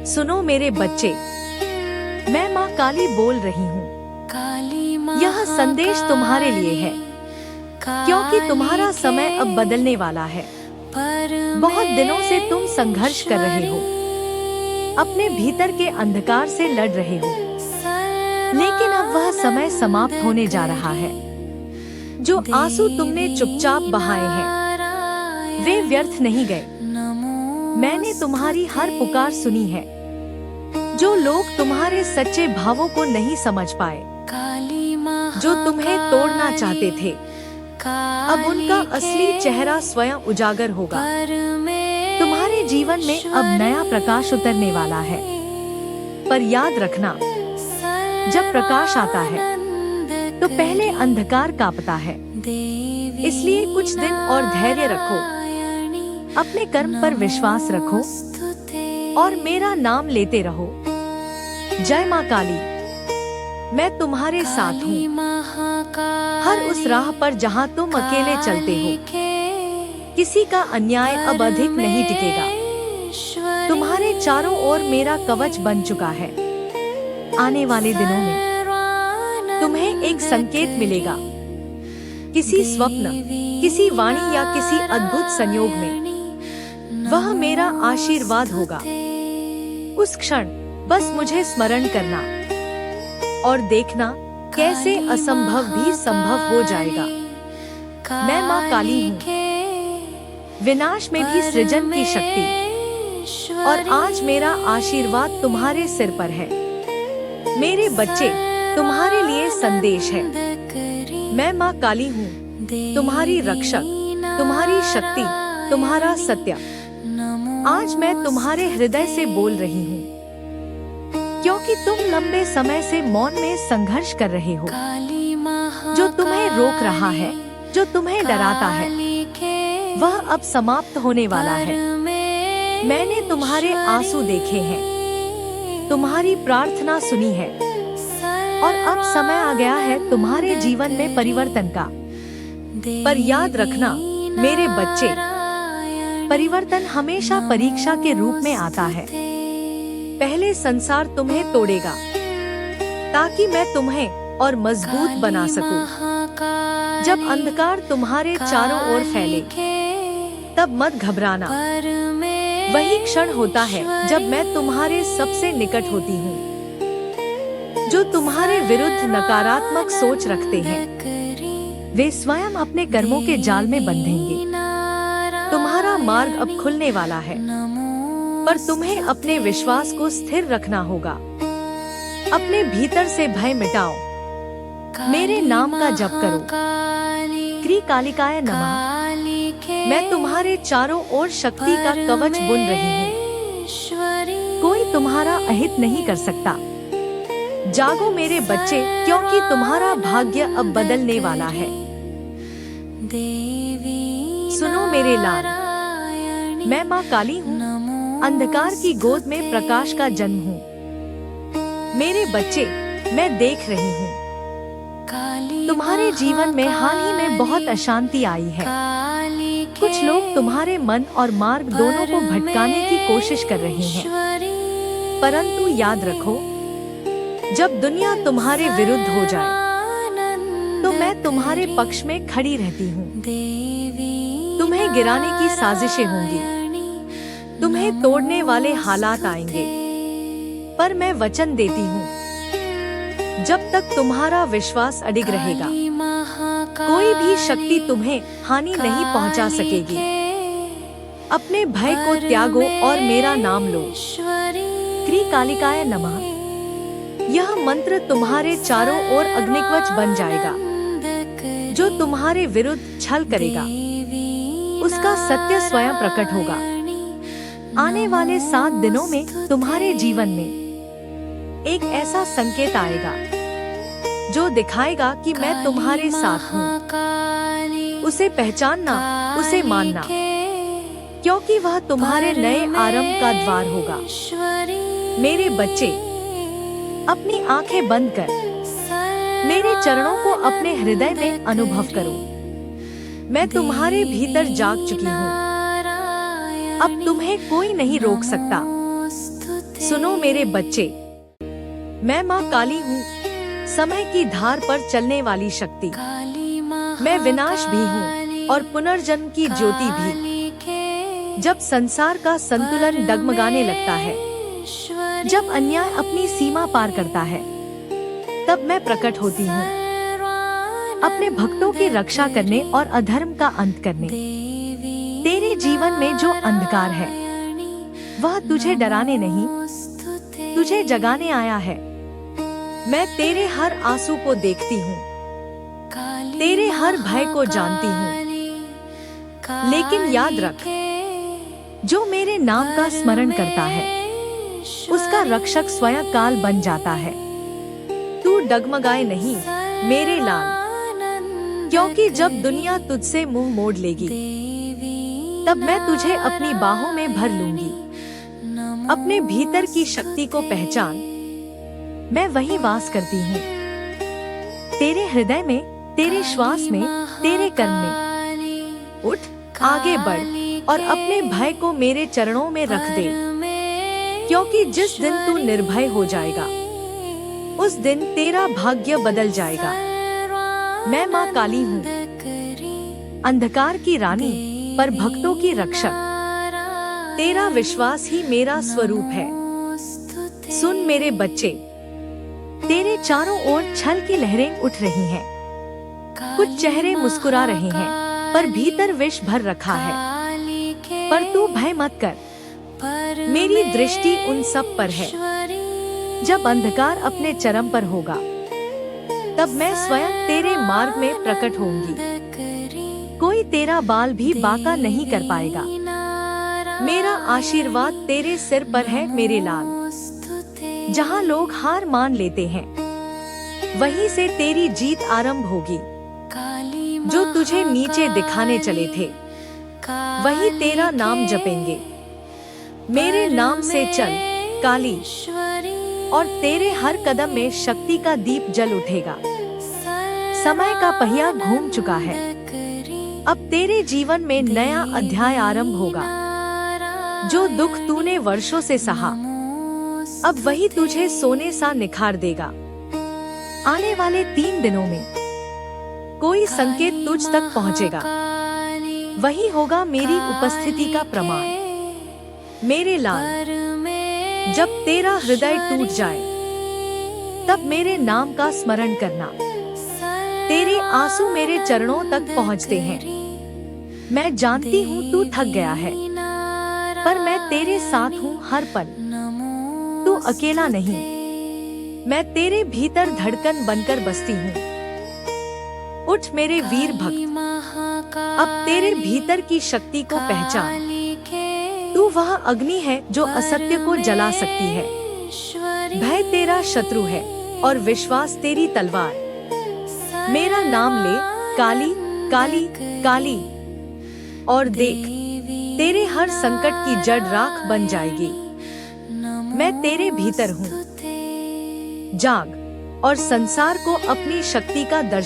सुनो मेरे बच्चे, मैं माँ काली बोल रही हूँ। यह संदेश तुम्हारे लिए है, क्योंकि तुम्हारा समय अब बदलने वाला है। बहुत दिनों से तुम संघर्ष कर रहे हो, अपने भीतर के अंधकार से लड़ रहे हो, लेकिन अब वह समय समाप्त होने जा रहा है। जो आंसू तुमने चुपचाप बहाए हैं, वे व्यर्थ नहीं गए। मैंने तुम्हारी हर पुकार सुनी है। जो लोग तुम्हारे सच्चे भावों को नहीं समझ पाए, जो तुम्हें तोड़ना चाहते थे, अब उनका असली चेहरा स्वयं उजागर होगा। तुम्हारे जीवन में अब नया प्रकाश उतरने वाला है। पर याद रखना, जब प्रकाश आता है तो पहले अंधकार कांपता है। इसलिए कुछ दिन और धैर्य रखो, अपने कर्म पर विश्वास रखो और मेरा नाम लेते रहो। जय माँ काली, मैं तुम्हारे साथ हूँ। हर उस राह पर जहाँ तुम अकेले चलते हो, किसी का अन्याय अब अधिक नहीं टिकेगा। तुम्हारे चारों ओर मेरा कवच बन चुका है। आने वाले दिनों में तुम्हें एक संकेत मिलेगा, किसी स्वप्न, किसी वाणी या किसी अद्भुत संयोग में। वह मेरा आशीर्वाद होगा। उस क्षण बस मुझे स्मरण करना और देखना कैसे असंभव भी संभव हो जाएगा। मैं माँ काली हूँ, विनाश में भी सृजन की शक्ति। और आज मेरा आशीर्वाद तुम्हारे सिर पर है। मेरे बच्चे, तुम्हारे लिए संदेश है। मैं माँ काली हूँ, तुम्हारी रक्षक, तुम्हारी शक्ति, तुम्हारा सत्य। आज मैं तुम्हारे हृदय से बोल रही हूँ, क्योंकि तुम लंबे समय से मौन में संघर्ष कर रहे हो। जो तुम्हें रोक रहा है, जो तुम्हें डराता है, वह अब समाप्त होने वाला है। मैंने तुम्हारे आंसू देखे हैं, तुम्हारी प्रार्थना सुनी है, और अब समय आ गया है तुम्हारे जीवन में परिवर्तन का। पर याद रखना मेरे बच्चे, परिवर्तन हमेशा परीक्षा के रूप में आता है। पहले संसार तुम्हें तोड़ेगा, ताकि मैं तुम्हें और मजबूत बना सकूं। जब अंधकार तुम्हारे चारों ओर फैले, तब मत घबराना। वही क्षण होता है जब मैं तुम्हारे सबसे निकट होती हूँ। जो तुम्हारे विरुद्ध नकारात्मक सोच रखते हैं, वे स्वयं अपने कर्मों के जाल में बंधेंगे। तुम्हारा मार्ग अब खुलने वाला है, पर तुम्हें अपने विश्वास को स्थिर रखना होगा। अपने भीतर से भय मिटाओ, मेरे नाम का जप करो। क्री कालिकाय नमः। मैं तुम्हारे चारों ओर शक्ति का कवच बुन रही हूँ। कोई तुम्हारा अहित नहीं कर सकता। जागो मेरे बच्चे, क्योंकि तुम्हारा भाग्य अब बदलने वाला है। सुनो मेरे लाल, मैं माँ काली हूँ, अंधकार की गोद में प्रकाश का जन्म हूँ। मेरे बच्चे, मैं देख रही हूँ तुम्हारे जीवन में हाल ही में बहुत अशांति आई है। कुछ लोग तुम्हारे मन और मार्ग दोनों को भटकाने की कोशिश कर रहे हैं, परंतु याद रखो, जब दुनिया तुम्हारे विरुद्ध हो जाए, तो मैं तुम्हारे पक्ष में खड़ी रहती हूँ। तुम्हें गिराने की साजिशें होंगी, तुम्हें तोड़ने वाले हालात आएंगे, पर मैं वचन देती हूँ, जब तक तुम्हारा विश्वास अडिग रहेगा, कोई भी शक्ति तुम्हें हानि नहीं पहुँचा सकेगी। अपने भय को त्यागो और मेरा नाम लो। क्री कालिकाय नमः। यह मंत्र तुम्हारे चारों ओर अग्निकवच बन जाएगा। जो तुम्हारे विरुद्ध छल करेगा, उसका सत्य स्वयं प्रकट होगा। आने वाले 7 दिनों में तुम्हारे जीवन में एक ऐसा संकेत आएगा, जो दिखाएगा कि मैं तुम्हारे साथ हूँ। उसे पहचानना, उसे मानना, क्योंकि वह तुम्हारे नए आरंभ का द्वार होगा। मेरे बच्चे, अपनी आंखें बंद कर मेरे चरणों को अपने हृदय में अनुभव करो। मैं तुम्हारे भीतर जाग चुकी हूँ। अब तुम्हें कोई नहीं रोक सकता। सुनो मेरे बच्चे, मैं माँ काली हूँ, समय की धार पर चलने वाली शक्ति। मैं विनाश भी हूँ और पुनर्जन्म की ज्योति भी। जब संसार का संतुलन डगमगाने लगता है, जब अन्याय अपनी सीमा पार करता है, तब मैं प्रकट होती हूँ, अपने भक्तों की रक्षा करने और अधर्म का अंत करने। तेरे जीवन में जो अंधकार है, वह तुझे डराने नहीं, तुझे जगाने आया है। मैं तेरे हर आंसू को देखती हूँ, तेरे हर भय को जानती हूँ। लेकिन याद रख, जो मेरे नाम का स्मरण करता है, उसका रक्षक स्वयं काल बन जाता है। तू डगमगाए नहीं मेरे लाल, क्योंकि जब दुनिया तुझसे मुंह मोड़ लेगी, तब मैं तुझे अपनी बाहों में भर लूंगी। अपने भीतर की शक्ति को पहचान, मैं वहीं वास करती हूँ। तेरे हृदय में, तेरे श्वास में, तेरे कर्म में। उठ, आगे बढ़ और अपने भय को मेरे चरणों में रख दे, क्योंकि जिस दिन तू निर्भय हो जाएगा, उस दिन तेरा भाग्य बदल जाएगा। मैं माँ काली हूँ, अंधकार की रानी पर भक्तों की रक्षक। तेरा विश्वास ही मेरा स्वरूप है। सुन मेरे बच्चे, तेरे चारों ओर छल की लहरें उठ रही हैं। कुछ चेहरे मुस्कुरा रहे हैं, पर भीतर विष भर रखा है। पर तू भय मत कर, मेरी दृष्टि उन सब पर है। जब अंधकार अपने चरम पर होगा, तब मैं स्वयं तेरे मार्ग में प्रकट होंगी। कोई तेरा बाल भी बांका नहीं कर पाएगा। मेरा आशीर्वाद तेरे सिर पर है मेरे लाल। जहाँ लोग हार मान लेते हैं, वहीं से तेरी जीत आरंभ होगी। जो तुझे नीचे दिखाने चले थे, वही तेरा नाम जपेंगे। मेरे नाम से चल काली, और तेरे हर कदम में शक्ति का दीप जल उठेगा। समय का पहिया घूम चुका है, अब तेरे जीवन में नया अध्याय आरंभ होगा। जो दुख तूने वर्षों से सहा, अब वही तुझे सोने सा निखार देगा। आने वाले 3 दिनों में कोई संकेत तुझ तक पहुँचेगा, वही होगा मेरी उपस्थिति का प्रमाण। मेरे लाल, जब तेरा हृदय टूट जाए, तब मेरे नाम का स्मरण करना। तेरे आंसू मेरे चरणों तक पहुँचते हैं। मैं जानती हूँ तू थक गया है, पर मैं तेरे साथ हूँ हर पल। तू अकेला नहीं, मैं तेरे भीतर धड़कन बनकर बसती हूँ। उठ मेरे वीर भक्त, अब तेरे भीतर की शक्ति को पहचान। तू वह अग्नि है जो असत्य को जला सकती है। भय तेरा शत्रु है और विश्वास तेरी तलवार। मेरा नाम ले काली काली काली, और देख, तेरे हर संकट की जड़ राख बन जाएगी। मैं तेरे भीतर हूँ। जाग और संसार को अपनी शक्ति का दर्शन